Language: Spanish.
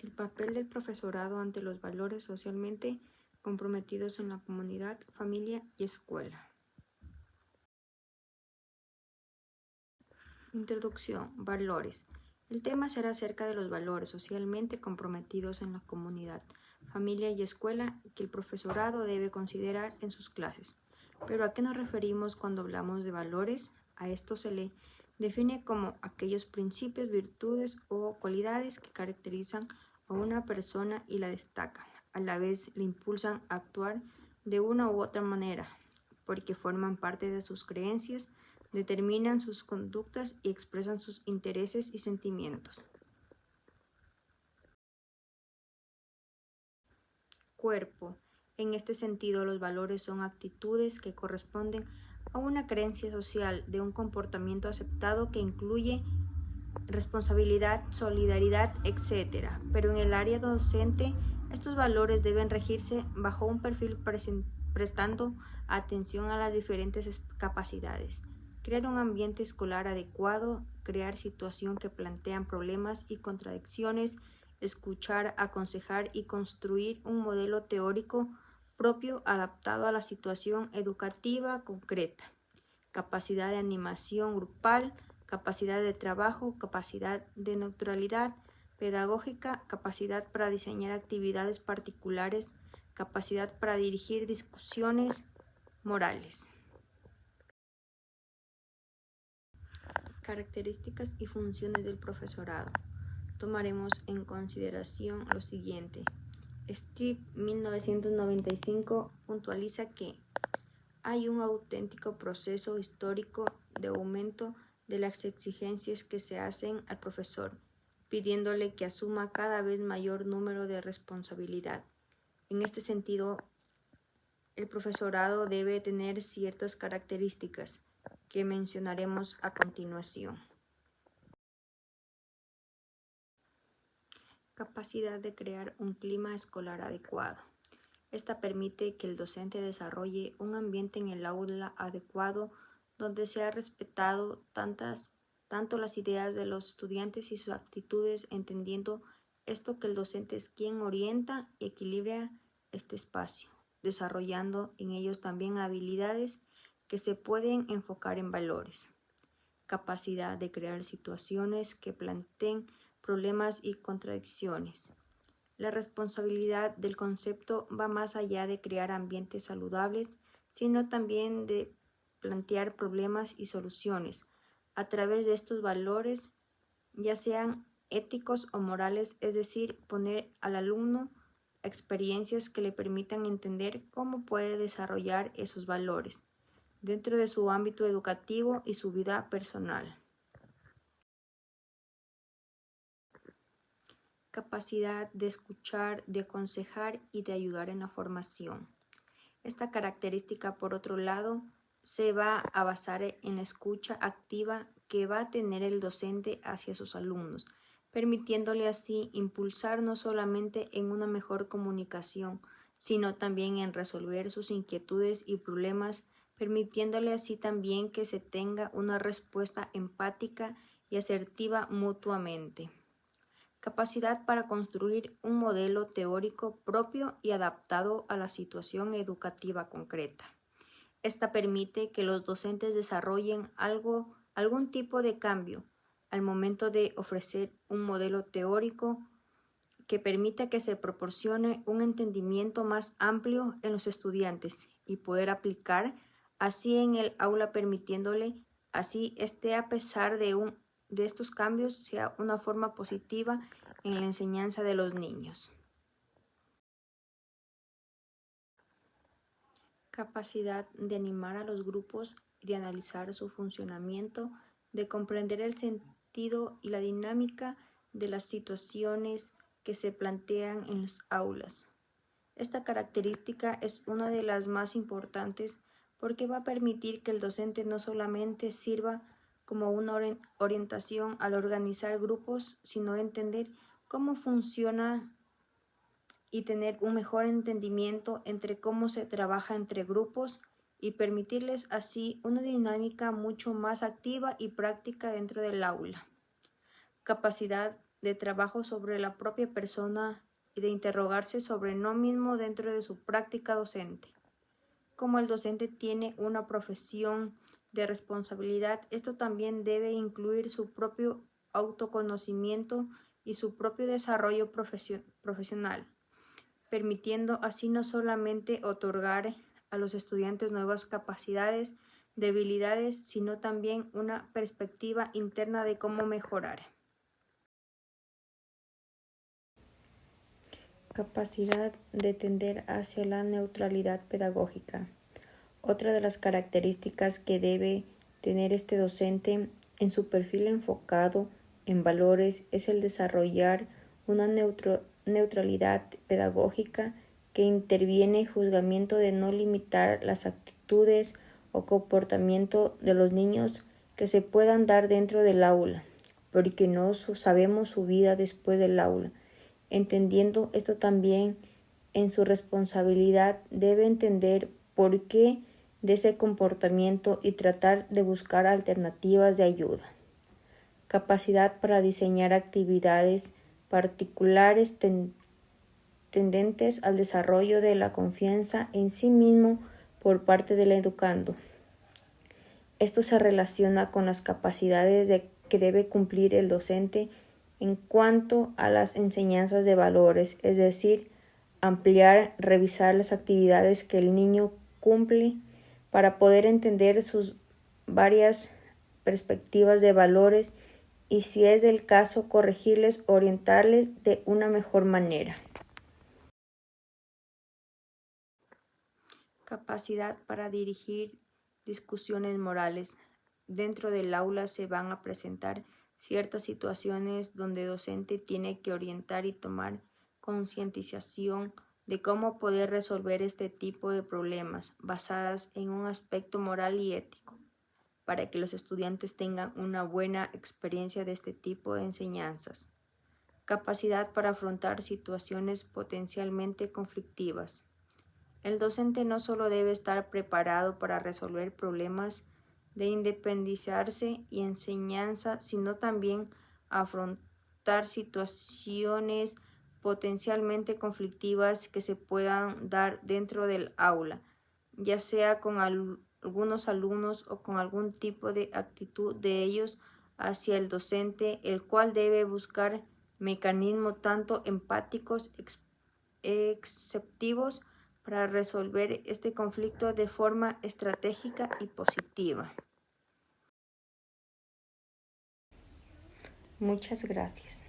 El papel del profesorado ante los valores socialmente comprometidos en la comunidad, familia y escuela. Introducción. Valores. El tema será acerca de los valores socialmente comprometidos en la comunidad, familia y escuela que el profesorado debe considerar en sus clases. ¿Pero a qué nos referimos cuando hablamos de valores? A esto se le define como aquellos principios, virtudes o cualidades que caracterizan a una persona y la destacan. A la vez le impulsan a actuar de una u otra manera, porque forman parte de sus creencias, determinan sus conductas y expresan sus intereses y sentimientos. Cuerpo. En este sentido, los valores son actitudes que corresponden a una creencia social de un comportamiento aceptado que incluye responsabilidad, solidaridad, etc. Pero en el área docente, estos valores deben regirse bajo un perfil prestando atención a las diferentes capacidades. Crear un ambiente escolar adecuado, crear situaciones que plantean problemas y contradicciones, escuchar, aconsejar y construir un modelo teórico propio adaptado a la situación educativa concreta. Capacidad de animación grupal, capacidad de trabajo, capacidad de neutralidad pedagógica, capacidad para diseñar actividades particulares, capacidad para dirigir discusiones morales. Características y funciones del profesorado. Tomaremos en consideración lo siguiente. Steve, 1995, puntualiza que hay un auténtico proceso histórico de aumento de las exigencias que se hacen al profesor, pidiéndole que asuma cada vez mayor número de responsabilidad. En este sentido, el profesorado debe tener ciertas características que mencionaremos a continuación. Capacidad de crear un clima escolar adecuado. Esta permite que el docente desarrolle un ambiente en el aula adecuado donde sea respetado tanto las ideas de los estudiantes y sus actitudes, entendiendo esto que el docente es quien orienta y equilibra este espacio, desarrollando en ellos también habilidades que se pueden enfocar en valores. Capacidad de crear situaciones que planteen problemas y contradicciones. La responsabilidad del concepto va más allá de crear ambientes saludables, sino también de plantear problemas y soluciones a través de estos valores, ya sean éticos o morales, es decir, poner al alumno experiencias que le permitan entender cómo puede desarrollar esos valores dentro de su ámbito educativo y su vida personal. Capacidad de escuchar, de aconsejar y de ayudar en la formación. Esta característica, por otro lado, se va a basar en la escucha activa que va a tener el docente hacia sus alumnos, permitiéndole así impulsar no solamente en una mejor comunicación, sino también en resolver sus inquietudes y problemas, permitiéndole así también que se tenga una respuesta empática y asertiva mutuamente. Capacidad para construir un modelo teórico propio y adaptado a la situación educativa concreta. Esta permite que los docentes desarrollen algún tipo de cambio al momento de ofrecer un modelo teórico que permita que se proporcione un entendimiento más amplio en los estudiantes y poder aplicar así en el aula, permitiéndole así a pesar de estos cambios sea una forma positiva en la enseñanza de los niños. Capacidad de animar a los grupos y de analizar su funcionamiento, de comprender el sentido y la dinámica de las situaciones que se plantean en las aulas. Esta característica es una de las más importantes porque va a permitir que el docente no solamente sirva como una orientación al organizar grupos, sino entender cómo funciona y tener un mejor entendimiento entre cómo se trabaja entre grupos y permitirles así una dinámica mucho más activa y práctica dentro del aula. Capacidad de trabajo sobre la propia persona y de interrogarse sobre no mismo dentro de su práctica docente. Como el docente tiene una profesión de responsabilidad, esto también debe incluir su propio autoconocimiento y su propio desarrollo profesional, permitiendo así no solamente otorgar a los estudiantes nuevas capacidades, debilidades, sino también una perspectiva interna de cómo mejorar. Capacidad de tender hacia la neutralidad pedagógica. Otra de las características que debe tener este docente en su perfil enfocado en valores es el desarrollar una neutralidad pedagógica que interviene juzgamiento de no limitar las actitudes o comportamiento de los niños que se puedan dar dentro del aula, porque no sabemos su vida después del aula. Entendiendo esto también en su responsabilidad, debe entender por qué de ese comportamiento y tratar de buscar alternativas de ayuda. Capacidad para diseñar actividades particulares tendentes al desarrollo de la confianza en sí mismo por parte del educando. Esto se relaciona con las capacidades que debe cumplir el docente en cuanto a las enseñanzas de valores, es decir, ampliar, revisar las actividades que el niño cumple para poder entender sus varias perspectivas de valores y, si es el caso, corregirles, orientarles de una mejor manera. Capacidad para dirigir discusiones morales. Dentro del aula se van a presentar ciertas situaciones donde el docente tiene que orientar y tomar concientización de cómo poder resolver este tipo de problemas basadas en un aspecto moral y ético, para que los estudiantes tengan una buena experiencia de este tipo de enseñanzas. Capacidad para afrontar situaciones potencialmente conflictivas. El docente no solo debe estar preparado para resolver problemas de independizarse y enseñanza, sino también afrontar situaciones potencialmente conflictivas que se puedan dar dentro del aula, ya sea con algunos alumnos o con algún tipo de actitud de ellos hacia el docente, el cual debe buscar mecanismos tanto empáticos, exceptivos, para resolver este conflicto de forma estratégica y positiva. Muchas gracias.